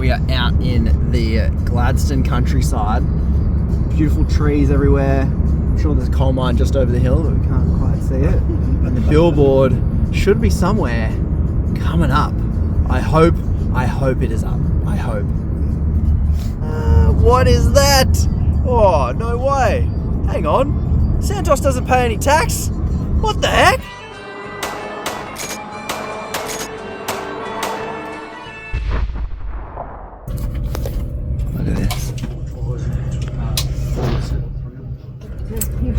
We are out in the Gladstone countryside. Beautiful trees everywhere. I'm sure there's a coal mine just over the hill, but we can't quite see it. And the billboard should be somewhere coming up. I hope it is up. I hope. What is that? Oh, no way. Hang on. Santos doesn't pay any tax? What the heck? Look at this.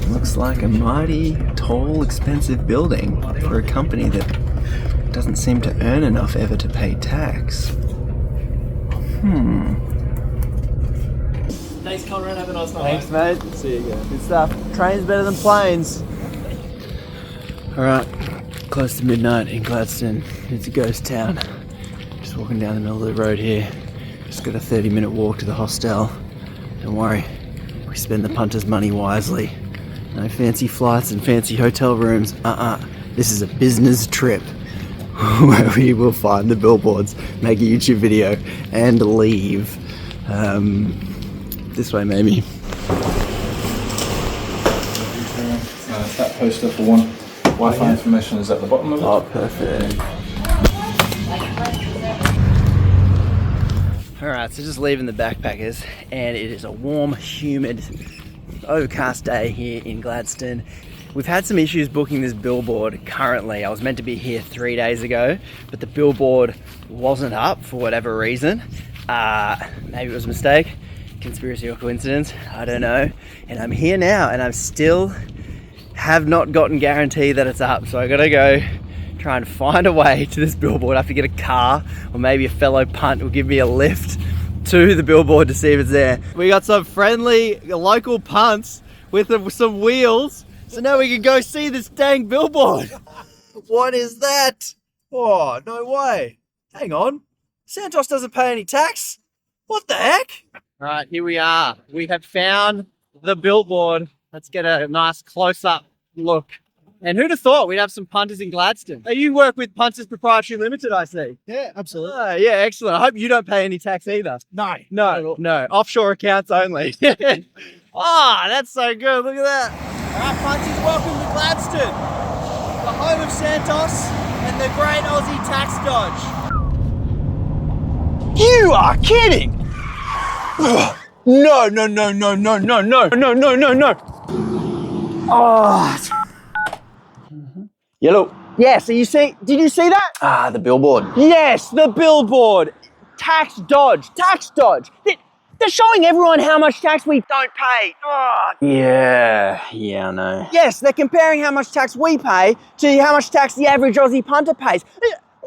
Looks like a mighty, tall, expensive building for a company that doesn't seem to earn enough ever to pay tax. Thanks, Conrad. Have a nice night. Thanks, mate. See you again. Good stuff. Trains better than planes. Alright, close to midnight in Gladstone. It's a ghost town. Just walking down the middle of the road here. Just got a 30-minute walk to the hostel. Don't worry, we spend the punters' money wisely. No fancy flights and fancy hotel rooms. This is a business trip where we will find the billboards, make a YouTube video, and leave. This way, maybe. That poster for one. Wi-Fi information is at the bottom of it. Oh, perfect. Alright, so just leaving the backpackers, and it is a warm, humid, overcast day here in Gladstone. We've had some issues booking this billboard currently. I was meant to be here 3 days ago, but the billboard wasn't up for whatever reason. Maybe it was a mistake, conspiracy or coincidence, I don't know. And I'm here now, and I'm still have not gotten guarantee that it's up. So I gotta go try and find a way to this billboard. I have to get a car, or maybe a fellow punt will give me a lift to the billboard to see if it's there. We got some friendly local punts with some wheels, so now we can go see this dang billboard. What is that? Oh, no way. Hang on. Santos doesn't pay any tax? What the heck? All right, here we are. We have found the billboard. Let's get a nice close-up look. And who'd have thought we'd have some punters in Gladstone? You work with Punters Proprietary Limited, I see. Yeah, absolutely. Yeah, excellent. I hope you don't pay any tax either. No. Offshore accounts only. That's so good. Look at that. All right, punters, welcome to Gladstone, the home of Santos and the great Aussie tax dodge. You are kidding! No. Oh. Yellow. Yeah, so did you see that? The billboard. Yes, the billboard. Tax dodge. They're showing everyone how much tax we don't pay. Oh. Yeah, I know. Yes, they're comparing how much tax we pay to how much tax the average Aussie punter pays.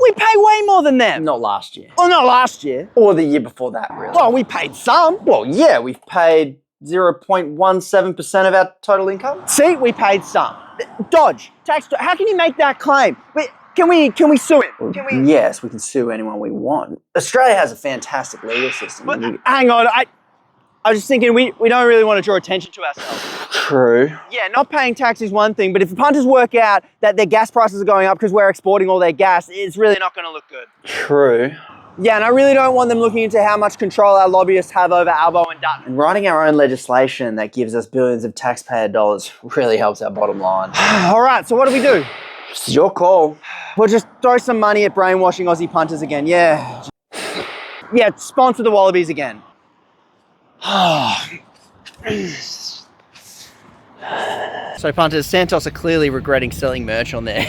We pay way more than them. Not last year. Well, not last year. Or the year before that, really. Well, we paid some. Well, yeah, we've paid 0.17% of our total income. See, we paid some. Dodge, tax dodge. How can you make that claim? Can we sue him? Yes, we can sue anyone we want. Australia has a fantastic legal system. But, hang on, I was just thinking we don't really want to draw attention to ourselves. True. Yeah, not paying tax is one thing, but if the punters work out that their gas prices are going up because we're exporting all their gas, it's really not going to look good. True. Yeah, and I really don't want them looking into how much control our lobbyists have over Albo and Dutton. And writing our own legislation that gives us billions of taxpayer dollars really helps our bottom line. All right, so what do? It's your call. We'll just throw some money at brainwashing Aussie punters again, yeah. Yeah, sponsor the Wallabies again. So punters, Santos are clearly regretting selling merch on their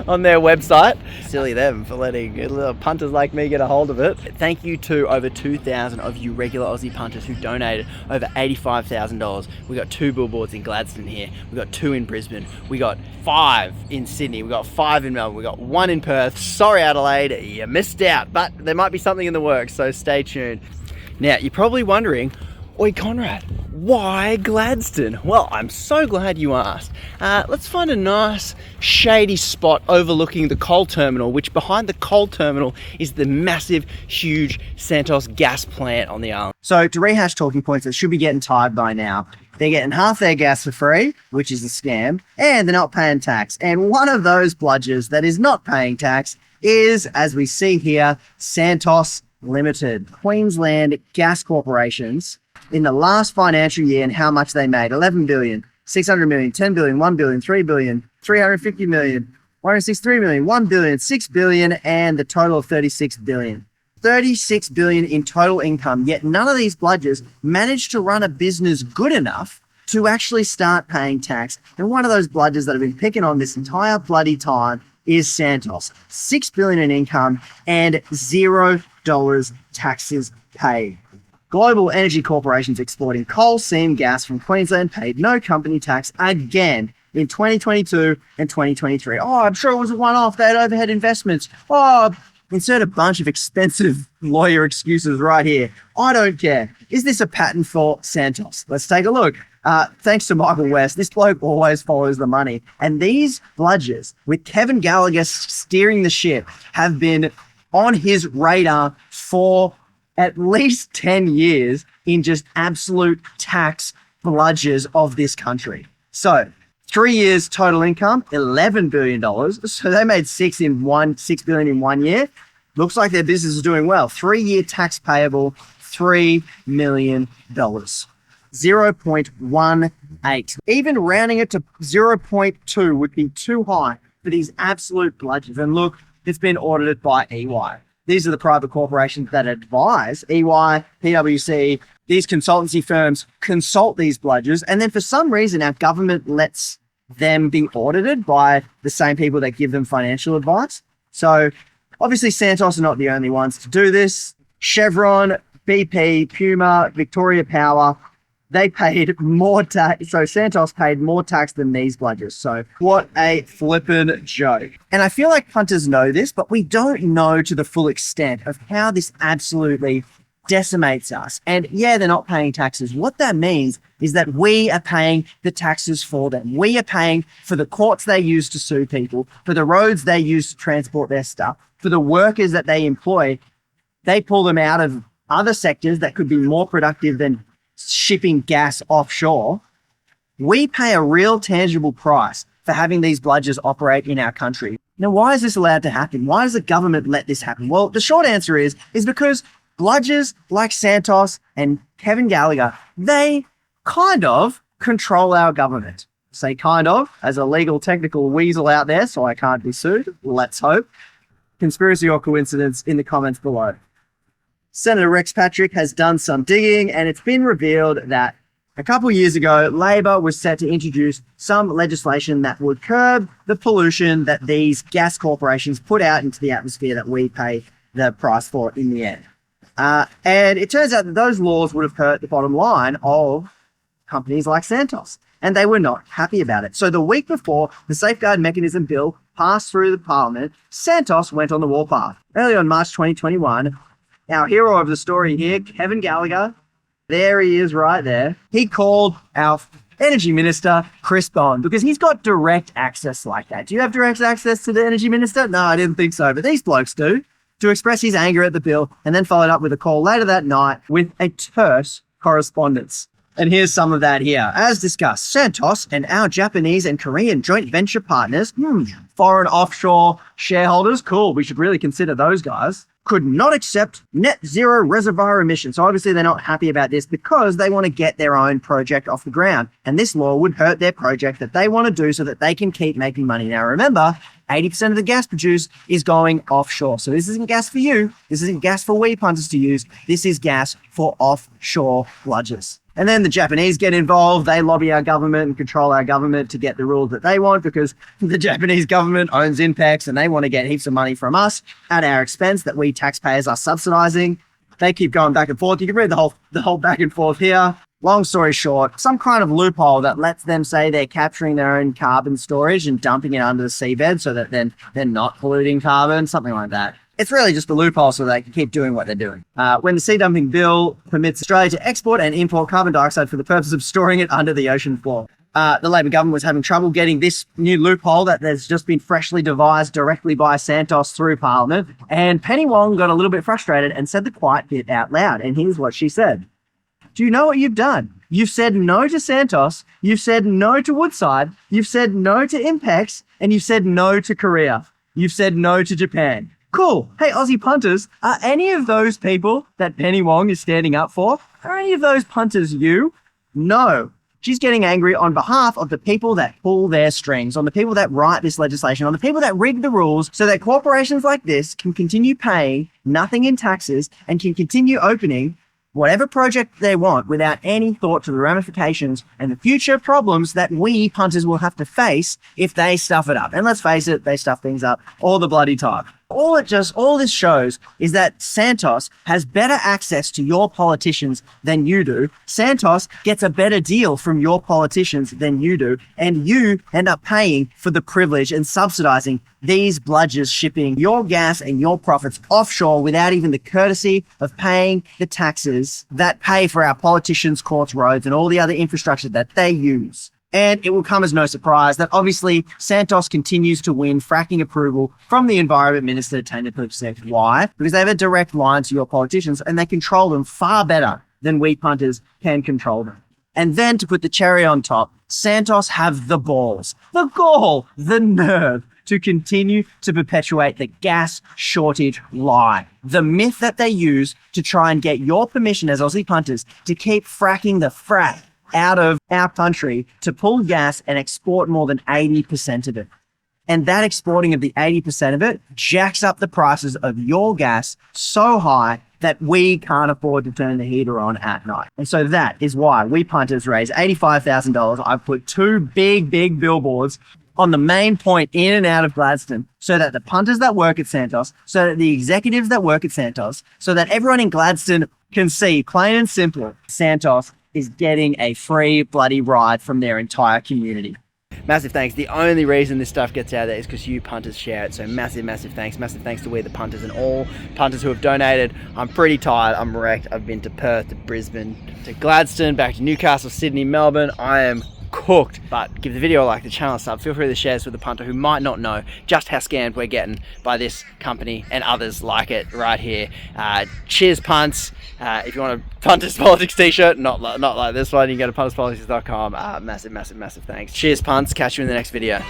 on their website. Silly them for letting little punters like me get a hold of it. Thank you to over 2,000 of you regular Aussie punters who donated over $85,000. We got 2 billboards in Gladstone here. We got 2 in Brisbane. We got 5 in Sydney. We got 5 in Melbourne. We got 1 in Perth. Sorry, Adelaide, you missed out, but there might be something in the works, so stay tuned. Now, you're probably wondering, oi Conrad, why Gladstone? Well, I'm so glad you asked. Let's find a nice shady spot overlooking the coal terminal, which behind the coal terminal is the massive, huge Santos gas plant on the island. So to rehash talking points that should be getting tired by now, they're getting half their gas for free, which is a scam, and they're not paying tax. And one of those bludgers that is not paying tax is, as we see here, Santos Limited, Queensland gas corporations in the last financial year and how much they made. 11 billion, 600 million, 10 billion, 1 billion, 3 billion, 350 million, 163 million, 1 billion, 6 billion, and the total of 36 billion. 36 billion in total income, yet none of these bludgers managed to run a business good enough to actually start paying tax. And one of those bludgers that have been picking on this entire bloody time is Santos. 6 billion in income and $0 taxes paid. Global energy corporations exporting coal seam gas from Queensland paid no company tax again in 2022 and 2023. Oh, I'm sure it was a one-off. They had overhead investments. Oh, insert a bunch of expensive lawyer excuses right here. I don't care. Is this a pattern for Santos? Let's take a look. Thanks to Michael West, this bloke always follows the money. And these bludgers, with Kevin Gallagher steering the ship, have been on his radar for at least 10 years in just absolute tax bludgers of this country. So 3 years total income, $11 billion. So they made 6 billion in 1 year. Looks like their business is doing well. 3-year tax payable, $3 million. 0.18. Even rounding it to 0.2 would be too high for these absolute bludgers. And look, it's been audited by EY. These are the private corporations that advise EY, PwC. These consultancy firms consult these bludgers. And then for some reason, our government lets them be audited by the same people that give them financial advice. So obviously Santos are not the only ones to do this. Chevron, BP, Puma, Victoria Power, they paid more tax. So Santos paid more tax than these bludgers. So what a flippin' joke. And I feel like punters know this, but we don't know to the full extent of how this absolutely decimates us. And yeah, they're not paying taxes. What that means is that we are paying the taxes for them. We are paying for the courts they use to sue people, for the roads they use to transport their stuff, for the workers that they employ. They pull them out of other sectors that could be more productive than shipping gas offshore. We pay a real tangible price for having these bludgers operate in our country. Now, why is this allowed to happen? Why does the government let this happen? Well, the short answer is because bludgers like Santos and Kevin Gallagher, they kind of control our government. Say kind of, as a legal technical weasel out there, so I can't be sued. Let's hope. Conspiracy or coincidence in the comments below. Senator Rex Patrick has done some digging, and it's been revealed that a couple of years ago, Labor was set to introduce some legislation that would curb the pollution that these gas corporations put out into the atmosphere that we pay the price for in the end. And it turns out that those laws would have hurt the bottom line of companies like Santos, and they were not happy about it. So the week before the Safeguard Mechanism Bill passed through the Parliament, Santos went on the warpath. Early on March 2021, our hero of the story here, Kevin Gallagher, there he is right there. He called our Energy Minister, Chris Bowen, because he's got direct access like that. Do you have direct access to the Energy Minister? No, I didn't think so, but these blokes do. To express his anger at the bill, and then followed up with a call later that night with a terse correspondence. And here's some of that here. As discussed, Santos and our Japanese and Korean joint venture partners, foreign offshore shareholders, cool, we should really consider those guys, could not accept net zero reservoir emissions. So obviously they're not happy about this because they want to get their own project off the ground. And this law would hurt their project that they want to do so that they can keep making money. Now remember, 80% of the gas produced is going offshore. So this isn't gas for you. This isn't gas for we punters to use. This is gas for offshore bludgers. And then the Japanese get involved. They lobby our government and control our government to get the rules that they want because the Japanese government owns INPEX and they want to get heaps of money from us at our expense that we taxpayers are subsidizing. They keep going back and forth. You can read the whole back and forth here. Long story short, some kind of loophole that lets them say they're capturing their own carbon storage and dumping it under the seabed so that then they're not polluting carbon, something like that. It's really just a loophole so they can keep doing what they're doing. When the sea dumping bill permits Australia to export and import carbon dioxide for the purpose of storing it under the ocean floor. The Labor government was having trouble getting this new loophole that has just been freshly devised directly by Santos through Parliament. And Penny Wong got a little bit frustrated and said the quiet bit out loud. And here's what she said. Do you know what you've done? You've said no to Santos, you've said no to Woodside, you've said no to INPEX, and you've said no to Korea. You've said no to Japan. Cool. Hey, Aussie punters, are any of those people that Penny Wong is standing up for, are any of those punters you? No. She's getting angry on behalf of the people that pull their strings, on the people that write this legislation, on the people that rig the rules so that corporations like this can continue paying nothing in taxes and can continue opening whatever project they want without any thought to the ramifications and the future problems that we punters will have to face if they stuff it up. And let's face it, they stuff things up all the bloody time. All this shows is that Santos has better access to your politicians than you do. Santos gets a better deal from your politicians than you do. And you end up paying for the privilege and subsidizing these bludgers shipping your gas and your profits offshore without even the courtesy of paying the taxes that pay for our politicians, courts, roads, and all the other infrastructure that they use. And it will come as no surprise that obviously Santos continues to win fracking approval from the Environment Minister, Tanya Plibersek. Why? Because they have a direct line to your politicians and they control them far better than we punters can control them. And then to put the cherry on top, Santos have the balls, the gall, the nerve to continue to perpetuate the gas shortage lie. The myth that they use to try and get your permission as Aussie punters to keep fracking the frack out of our country to pull gas and export more than 80% of it. And that exporting of the 80% of it jacks up the prices of your gas so high that we can't afford to turn the heater on at night. And so that is why we punters raise $85,000. I've put 2 big billboards on the main point in and out of Gladstone so that the punters that work at Santos, so that the executives that work at Santos, so that everyone in Gladstone can see, plain and simple, Santos is getting a free bloody ride from their entire community. Massive thanks. The only reason this stuff gets out there is because you punters share it. So massive thanks. Massive thanks to we the punters and all punters who have donated. I'm pretty tired. I'm wrecked. I've been to Perth, to Brisbane, to Gladstone, back to Newcastle, Sydney, Melbourne. I am cooked. But give the video a like, the channel a sub. Feel free to share this with a punter who might not know just how scammed we're getting by this company and others like it right here. Cheers punts. If you want a Punters Politics t-shirt, not like this one, you can go to punterspolitics.com. Massive thanks. Cheers punts. Catch you in the next video.